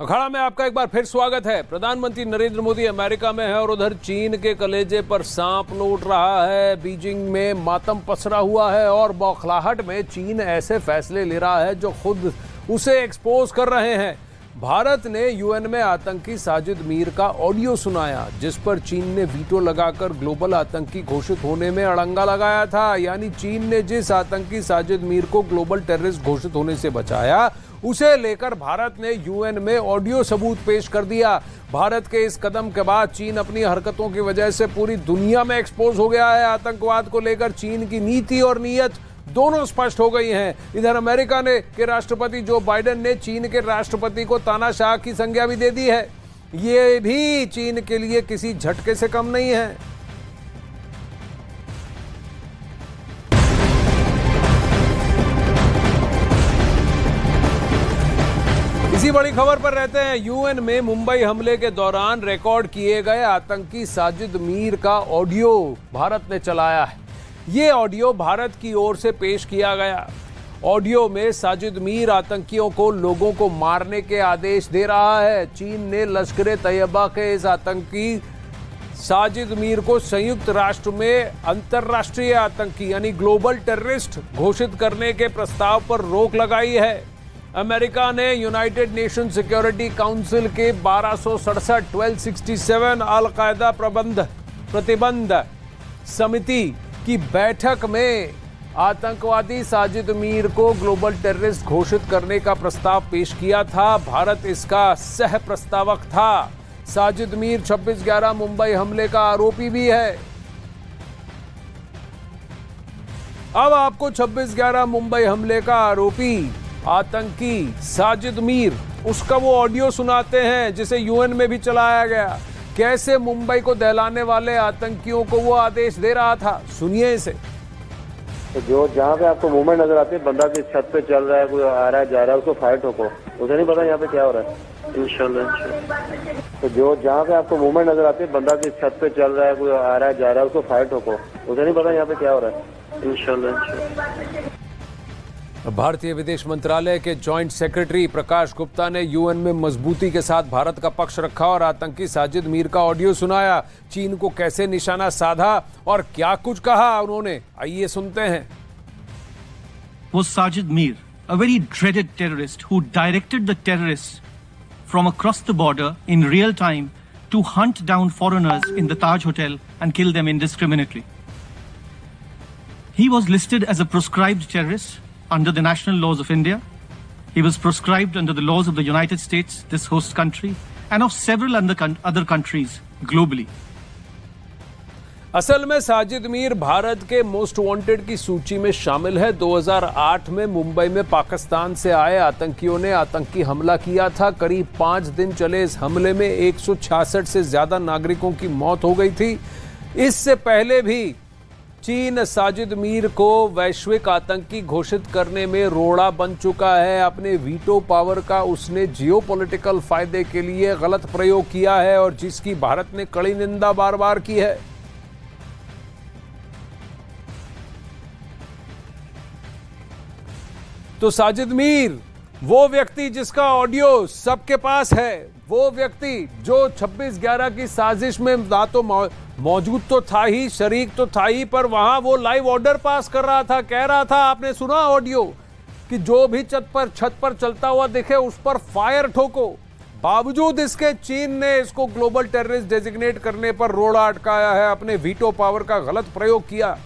अखाड़ा में आपका एक बार फिर स्वागत है। प्रधानमंत्री नरेंद्र मोदी अमेरिका में है और उधर चीन के कलेजे पर सांप लौट रहा है। बीजिंग में मातम पसरा हुआ है और बौखलाहट में चीन ऐसे फैसले ले रहा है जो खुद उसे एक्सपोज कर रहे हैं। भारत ने यूएन में आतंकी साजिद मीर का ऑडियो सुनाया जिस पर चीन ने वीटो लगाकर ग्लोबल आतंकी घोषित होने में अड़ंगा लगाया था। यानी चीन ने जिस आतंकी साजिद मीर को ग्लोबल टेररिस्ट घोषित होने से बचाया उसे लेकर भारत ने यूएन में ऑडियो सबूत पेश कर दिया। भारत के इस कदम के बाद चीन अपनी हरकतों की वजह से पूरी दुनिया में एक्सपोज हो गया है। आतंकवाद को लेकर चीन की नीति और नीयत दोनों स्पष्ट हो गई हैं। इधर अमेरिका के राष्ट्रपति जो बाइडेन ने चीन के राष्ट्रपति को तानाशाह की संज्ञा भी दे दी है। ये भी चीन के लिए किसी झटके से कम नहीं है। इसी बड़ी खबर पर रहते हैं। यूएन में मुंबई हमले के दौरान रिकॉर्ड किए गए आतंकी साजिद मीर का ऑडियो भारत ने चलाया है। ये ऑडियो भारत की ओर से पेश किया गया। ऑडियो में साजिद मीर आतंकियों को लोगों को मारने के आदेश दे रहा है। चीन ने लश्कर तैयबा के इस आतंकी साजिद मीर को संयुक्त राष्ट्र में अंतर्राष्ट्रीय आतंकी यानी ग्लोबल टेररिस्ट घोषित करने के प्रस्ताव पर रोक लगाई है। अमेरिका ने यूनाइटेड नेशन सिक्योरिटी काउंसिल के 1267 अल-कायदा प्रतिबंध समिति की बैठक में आतंकवादी साजिद मीर को ग्लोबल टेररिस्ट घोषित करने का प्रस्ताव पेश किया था। भारत इसका सह प्रस्तावक था। साजिद मीर 26/11 मुंबई हमले का आरोपी भी है। अब आपको 26/11 मुंबई हमले का आरोपी आतंकी साजिद मीर उसका वो ऑडियो सुनाते हैं जिसे यूएन में भी चलाया गया। कैसे मुंबई को दहलाने वाले आतंकियों को वो आदेश दे रहा था, सुनिए इसे। तो जो जहाँ पे आपको मूवमेंट नजर आती है, बंदा की छत पे चल रहा है, कोई आ रहा है जा रहा है, उसको फायर ठोको। उसे नहीं पता यहाँ पे क्या हो रहा है। इंशाल्लाह। तो जो जहाँ पे आपको मूवमेंट नजर आती है, बंदा की छत पे चल रहा है, कोई आ रहा है जा रहा है, उसको फायर ठोको। उसे नहीं पता यहाँ पे क्या हो रहा है। इंशाल्लाह। भारतीय विदेश मंत्रालय के जॉइंट सेक्रेटरी प्रकाश गुप्ता ने यूएन में मजबूती के साथ भारत का पक्ष रखा और आतंकी साजिद मीर का ऑडियो सुनाया। चीन को कैसे निशाना साधा और क्या कुछ कहा उन्होंने, आइए सुनते हैं। Was Sajid Mir, a very dreaded terrorist who directed the terrorists from across the border in real time to hunt down foreigners in the Taj Hotel and kill them indiscriminately. He was listed as a proscribed terrorist under the national laws of India. He was proscribed under the laws of the United States, this host country, and of several other countries globally. असल में साजिद मीर भारत के most wanted की सूची में शामिल है। 2008 में मुंबई में पाकिस्तान से आए आतंकियों ने आतंकी हमला किया था। करीब 5 दिन चले इस हमले में 166 से ज्यादा नागरिकों की मौत हो गई थी। इससे पहले भी चीन साजिद मीर को वैश्विक आतंकी घोषित करने में रोड़ा बन चुका है। अपने वीटो पावर का उसने जियोपॉलिटिकल फायदे के लिए गलत प्रयोग किया है और जिसकी भारत ने कड़ी निंदा बार बार की है। तो साजिद मीर वो व्यक्ति जिसका ऑडियो सबके पास है, वो व्यक्ति जो 26/11 की साजिश में ना तो मौजूद तो था ही, शरीक तो था ही, पर वहां वो लाइव ऑर्डर पास कर रहा था। कह रहा था, आपने सुना ऑडियो, कि जो भी छत पर चलता हुआ दिखे उस पर फायर ठोको। बावजूद इसके चीन ने इसको ग्लोबल टेररिस्ट डेजिग्नेट करने पर रोड़ा अटकाया है, अपने वीटो पावर का गलत प्रयोग किया।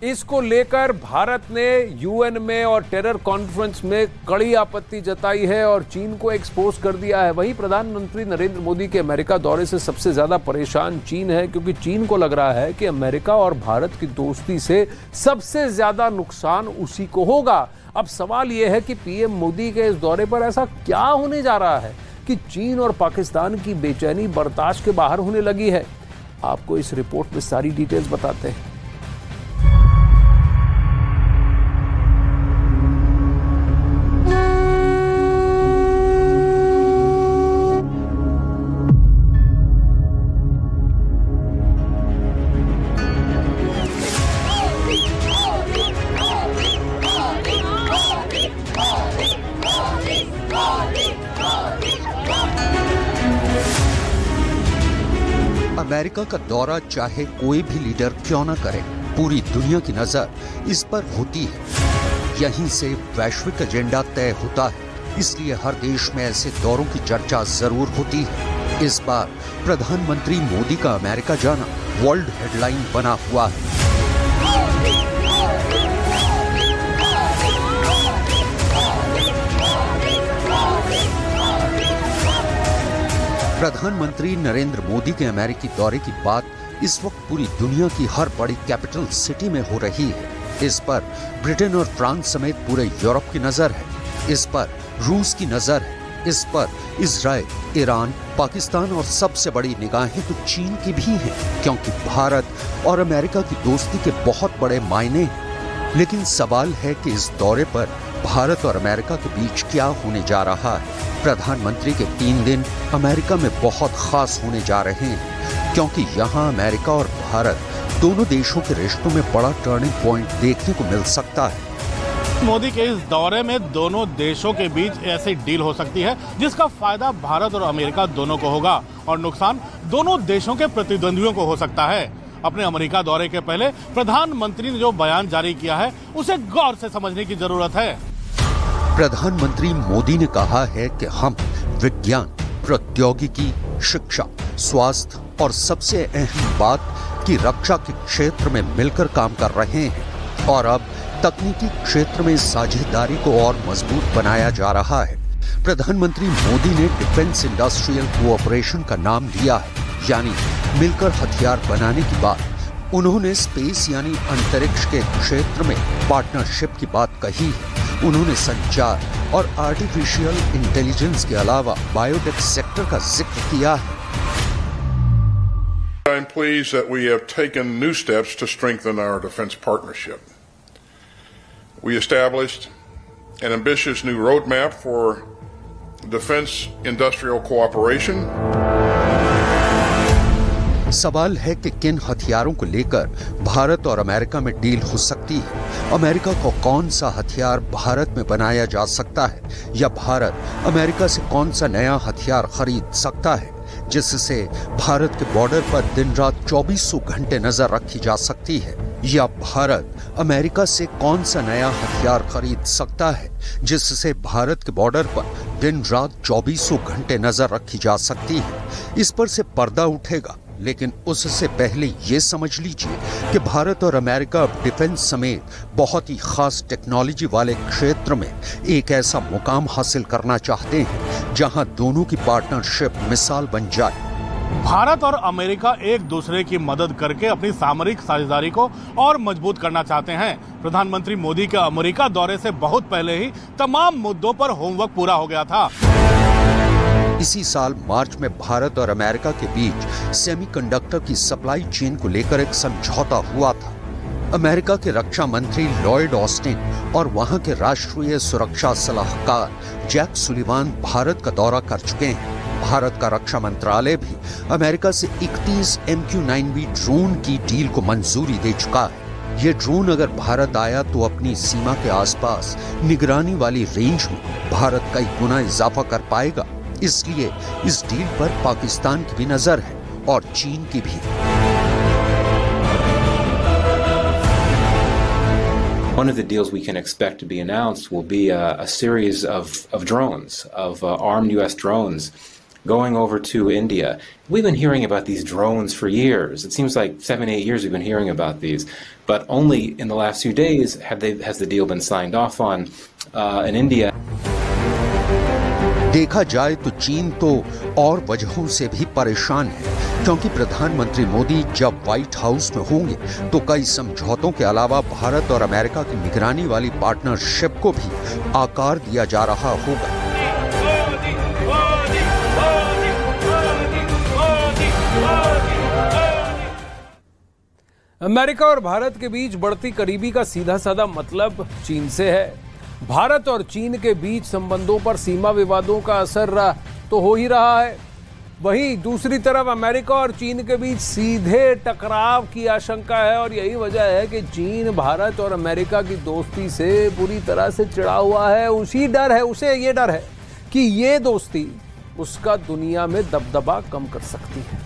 इसको लेकर भारत ने यूएन में और टेरर कॉन्फ्रेंस में कड़ी आपत्ति जताई है और चीन को एक्सपोज कर दिया है। वहीं प्रधानमंत्री नरेंद्र मोदी के अमेरिका दौरे से सबसे ज्यादा परेशान चीन है, क्योंकि चीन को लग रहा है कि अमेरिका और भारत की दोस्ती से सबसे ज्यादा नुकसान उसी को होगा। अब सवाल यह है कि पीएम मोदी के इस दौरे पर ऐसा क्या होने जा रहा है कि चीन और पाकिस्तान की बेचैनी बर्दाश्त के बाहर होने लगी है। आपको इस रिपोर्ट में सारी डिटेल्स बताते हैं। अमेरिका का दौरा चाहे कोई भी लीडर क्यों न करे, पूरी दुनिया की नजर इस पर होती है। यहीं से वैश्विक एजेंडा तय होता है, इसलिए हर देश में ऐसे दौरों की चर्चा जरूर होती है। इस बार प्रधानमंत्री मोदी का अमेरिका जाना वर्ल्ड हेडलाइन बना हुआ है। प्रधानमंत्री नरेंद्र मोदी के अमेरिकी दौरे की बात इस वक्त पूरी दुनिया की हर बड़ी कैपिटल सिटी में हो रही है। इस पर ब्रिटेन और फ्रांस समेत पूरे यूरोप की नजर है, इस पर रूस की नजर है, इस पर इजराइल, ईरान, पाकिस्तान और सबसे बड़ी निगाहें तो चीन की भी हैं, क्योंकि भारत और अमेरिका की दोस्ती के बहुत बड़े मायने हैं। लेकिन सवाल है कि इस दौरे पर भारत और अमेरिका के बीच क्या होने जा रहा है। प्रधानमंत्री के 3 दिन अमेरिका में बहुत खास होने जा रहे हैं, क्योंकि यहाँ अमेरिका और भारत दोनों देशों के रिश्तों में बड़ा टर्निंग पॉइंट देखने को मिल सकता है। मोदी के इस दौरे में दोनों देशों के बीच ऐसी डील हो सकती है जिसका फायदा भारत और अमेरिका दोनों को होगा और नुकसान दोनों देशों के प्रतिद्वंदियों को हो सकता है। अपने अमेरिका दौरे के पहले प्रधानमंत्री ने जो बयान जारी किया है उसे गौर से समझने की जरूरत है। प्रधानमंत्री मोदी ने कहा है कि हम विज्ञान, प्रौद्योगिकी, शिक्षा, स्वास्थ्य और सबसे अहम बात की रक्षा के क्षेत्र में मिलकर काम कर रहे हैं और अब तकनीकी क्षेत्र में साझेदारी को और मजबूत बनाया जा रहा है। प्रधानमंत्री मोदी ने डिफेंस इंडस्ट्रियल कोऑपरेशन का नाम दिया है, यानी मिलकर हथियार बनाने की बात। उन्होंने स्पेस यानी अंतरिक्ष के क्षेत्र में पार्टनरशिप की बात कही है। उन्होंने संचार और आर्टिफिशियल इंटेलिजेंस के अलावा बायोटेक सेक्टर का जिक्र किया है। I'm pleased that we have taken new steps to strengthen our defense partnership. We established an ambitious new roadmap for defense industrial cooperation. सवाल है कि किन हथियारों को लेकर भारत और अमेरिका में डील हो सकती है। अमेरिका को कौन सा हथियार भारत में बनाया जा सकता है, या भारत अमेरिका से कौन सा नया हथियार खरीद सकता है जिससे भारत के बॉर्डर पर दिन रात 2400 घंटे नजर रखी जा सकती है, या भारत अमेरिका से कौन सा नया हथियार खरीद सकता है जिससे भारत के बॉर्डर पर दिन रात 2400 घंटे नजर रखी जा सकती है। इस पर से पर्दा उठेगा, लेकिन उससे पहले ये समझ लीजिए कि भारत और अमेरिका अब डिफेंस समेत बहुत ही खास टेक्नोलॉजी वाले क्षेत्र में एक ऐसा मुकाम हासिल करना चाहते हैं जहां दोनों की पार्टनरशिप मिसाल बन जाए। भारत और अमेरिका एक दूसरे की मदद करके अपनी सामरिक साझेदारी को और मजबूत करना चाहते हैं। प्रधानमंत्री मोदी के अमेरिका दौरे से बहुत पहले ही तमाम मुद्दों पर होमवर्क पूरा हो गया था। इसी साल मार्च में भारत और अमेरिका के बीच सेमीकंडक्टर की सप्लाई चेन को लेकर एक समझौता हुआ था। अमेरिका के रक्षा मंत्री लॉयड ऑस्टिन और वहां के राष्ट्रीय सुरक्षा सलाहकार जैक सुलिवान भारत का दौरा कर चुके हैं। भारत का रक्षा मंत्रालय भी अमेरिका से 31 MQ-9B ड्रोन की डील को मंजूरी दे चुका है। ये ड्रोन अगर भारत आया तो अपनी सीमा के आसपास निगरानी वाली रेंज में भारत कई गुना इजाफा कर पाएगा। इसलिए इस डील पर पाकिस्तान की भी नजर है और चीन की भी। One of the deals we can expect to be announced will be a series of drones, of armed U.S. drones going over to India. We've been hearing about these drones for years. It seems like 7-8 years we've been hearing about these, but only in the last few days has the deal been signed off on in India. देखा जाए तो चीन तो और वजहों से भी परेशान है, क्योंकि प्रधानमंत्री मोदी जब व्हाइट हाउस में होंगे तो कई समझौतों के अलावा भारत और अमेरिका की निगरानी वाली पार्टनरशिप को भी आकार दिया जा रहा होगा। अमेरिका और भारत के बीच बढ़ती करीबी का सीधा साधा मतलब चीन से है। भारत और चीन के बीच संबंधों पर सीमा विवादों का असर तो हो ही रहा है। वहीं दूसरी तरफ अमेरिका और चीन के बीच सीधे टकराव की आशंका है और यही वजह है कि चीन भारत और अमेरिका की दोस्ती से पूरी तरह से चिढ़ा हुआ है। उसे ये डर है कि ये दोस्ती उसका दुनिया में दबदबा कम कर सकती है।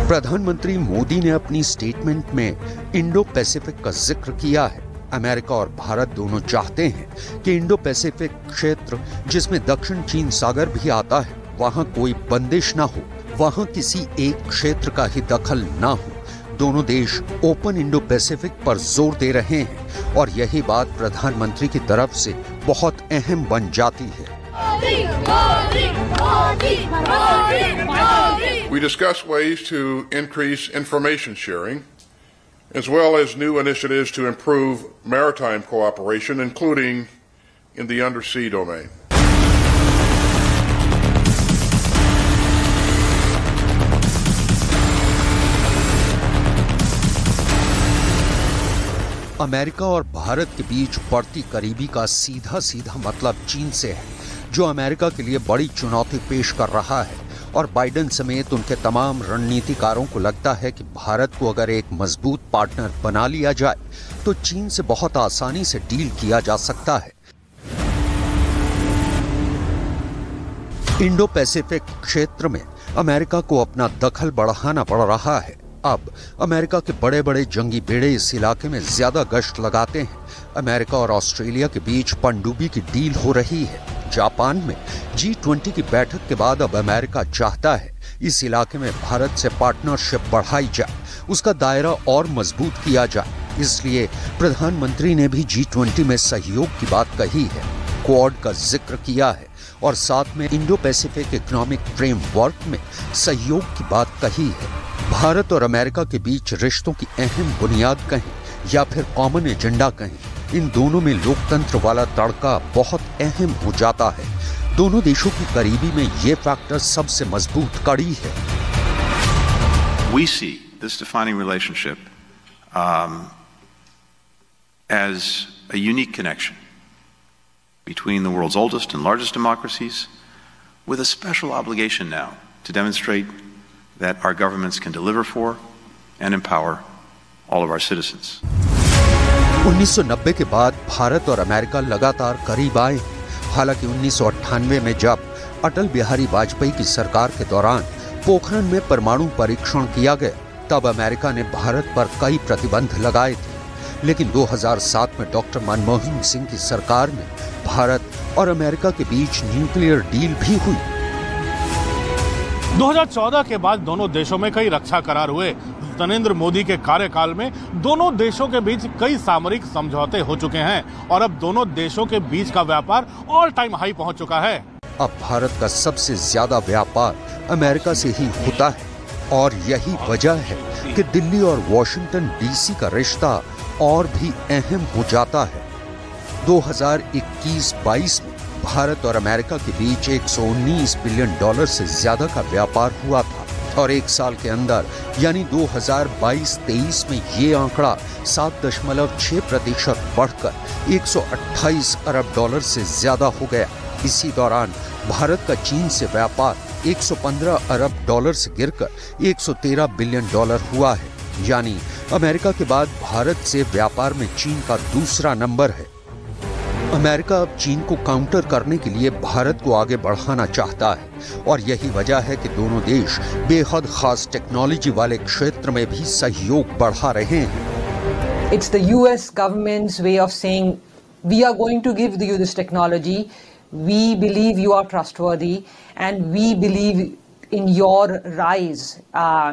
प्रधानमंत्री मोदी ने अपनी स्टेटमेंट में इंडो पैसिफिक का जिक्र किया है। अमेरिका और भारत दोनों चाहते हैं कि इंडो पैसिफिक क्षेत्र, जिसमें दक्षिण चीन सागर भी आता है, वहां कोई बंदिश ना हो, वहां किसी एक क्षेत्र का ही दखल ना हो। दोनों देश ओपन इंडो पैसिफिक पर जोर दे रहे हैं और यही बात प्रधानमंत्री की तरफ से बहुत अहम बन जाती है। We discussed ways to increase information sharing, as well as new initiatives to improve maritime cooperation, including in the undersea domain. America और भारत के बीच बढ़ती करीबी का सीधा सीधा मतलब चीन से है, जो अमेरिका के लिए बड़ी चुनौती पेश कर रहा है। और बाइडेन समेत उनके तमाम रणनीतिकारों को लगता है कि भारत को अगर एक मजबूत पार्टनर बना लिया जाए तो चीन से बहुत आसानी से डील किया जा सकता है। इंडो पैसिफिक क्षेत्र में अमेरिका को अपना दखल बढ़ाना पड़ रहा है। अब अमेरिका के बड़े बड़े जंगी बेड़े इस इलाके में ज्यादा गश्त लगाते हैं। अमेरिका और ऑस्ट्रेलिया के बीच पनडुब्बी की डील हो रही है। जापान में G20 की बैठक के बाद अब अमेरिका चाहता है इस इलाके में भारत से पार्टनरशिप बढ़ाई जाए, उसका दायरा और मजबूत किया जाए। इसलिए प्रधानमंत्री ने भी G20 में सहयोग की बात कही है, क्वाड का जिक्र किया है और साथ में इंडो पैसिफिक इकोनॉमिक फ्रेमवर्क में सहयोग की बात कही है। भारत और अमेरिका के बीच रिश्तों की अहम बुनियाद कहें या फिर कॉमन एजेंडा कहें, इन दोनों में लोकतंत्र वाला तड़का बहुत अहम हो जाता है। दोनों देशों की करीबी में ये फैक्टर सबसे मजबूत कड़ी है। We see this defining relationship as a unique connection between the world's oldest and largest democracies, with a special obligation now to demonstrate that our governments can deliver for and empower all of our citizens. 1990 के बाद भारत और America लगातार करीब आए। हालांकि 1998 में जब अटल बिहारी वाजपेयी की सरकार के दौरान पोखरण में परमाणु परीक्षण किया गया, तब अमेरिका ने भारत पर कई प्रतिबंध लगाए थे। लेकिन 2007 में डॉक्टर मनमोहन सिंह की सरकार में भारत और अमेरिका के बीच न्यूक्लियर डील भी हुई। 2014 के बाद दोनों देशों में कई रक्षा करार हुए। नरेंद्र मोदी के कार्यकाल में दोनों देशों के बीच कई सामरिक समझौते हो चुके हैं और अब दोनों देशों के बीच का व्यापार ऑल टाइम हाई पहुंच चुका है। अब भारत का सबसे ज्यादा व्यापार अमेरिका से ही होता है और यही वजह है कि दिल्ली और वॉशिंगटन डीसी का रिश्ता और भी अहम हो जाता है। 2021-22 में भारत और अमेरिका के बीच $119 बिलियन से ज्यादा का व्यापार हुआ था और एक साल के अंदर यानी 2022-23 में ये आंकड़ा 7.6% बढ़कर $128 अरब से ज्यादा हो गया। इसी दौरान भारत का चीन से व्यापार $115 अरब से गिरकर $113 बिलियन हुआ है। यानी अमेरिका के बाद भारत से व्यापार में चीन का दूसरा नंबर है। अमेरिका अब चीन को काउंटर करने के लिए भारत को आगे बढ़ाना चाहता है और यही वजह है कि दोनों देश बेहद खास टेक्नोलॉजी वाले क्षेत्र में भी सहयोग बढ़ा रहे हैं। It's the US government's way of saying we are going to give you this technology, we believe you are trustworthy and we believe in your rise,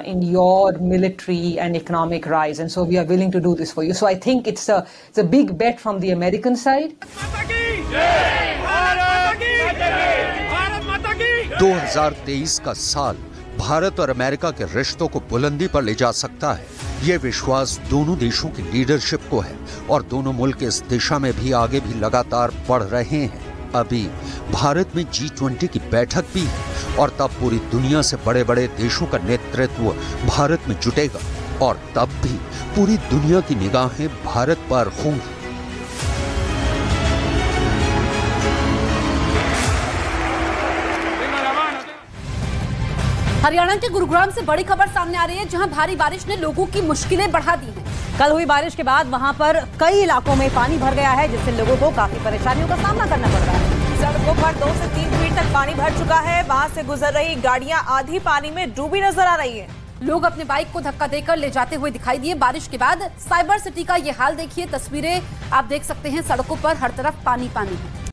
in your military and economic rise, and so we are willing to do this for you. So I think it's a big bet from the American side. 2023 का साल भारत और America के रिश्तों को बुलंदी पर ले जा सकता है। ये विश्वास दोनों देशों की लीडरशिप को है और दोनों मुल्क इस दिशा में भी आगे भी लगातार बढ़ रहे हैं। अभी भारत में G20 की बैठक भी है और तब पूरी दुनिया से बड़े बड़े देशों का नेतृत्व भारत में जुटेगा और तब भी पूरी दुनिया की निगाहें भारत पर होंगी। हरियाणा के गुरुग्राम से बड़ी खबर सामने आ रही है, जहां भारी बारिश ने लोगों की मुश्किलें बढ़ा दी हैं। कल हुई बारिश के बाद वहां पर कई इलाकों में पानी भर गया है, जिससे लोगों को काफी परेशानियों का सामना करना पड़ रहा है। सड़कों पर 2 से 3 फीट तक पानी भर चुका है। वहां से गुजर रही गाड़ियां आधी पानी में डूबी नजर आ रही है। लोग अपने बाइक को धक्का देकर ले जाते हुए दिखाई दिए। बारिश के बाद साइबर सिटी का ये हाल देखिए। तस्वीरें आप देख सकते हैं, सड़कों पर हर तरफ पानी पानी है।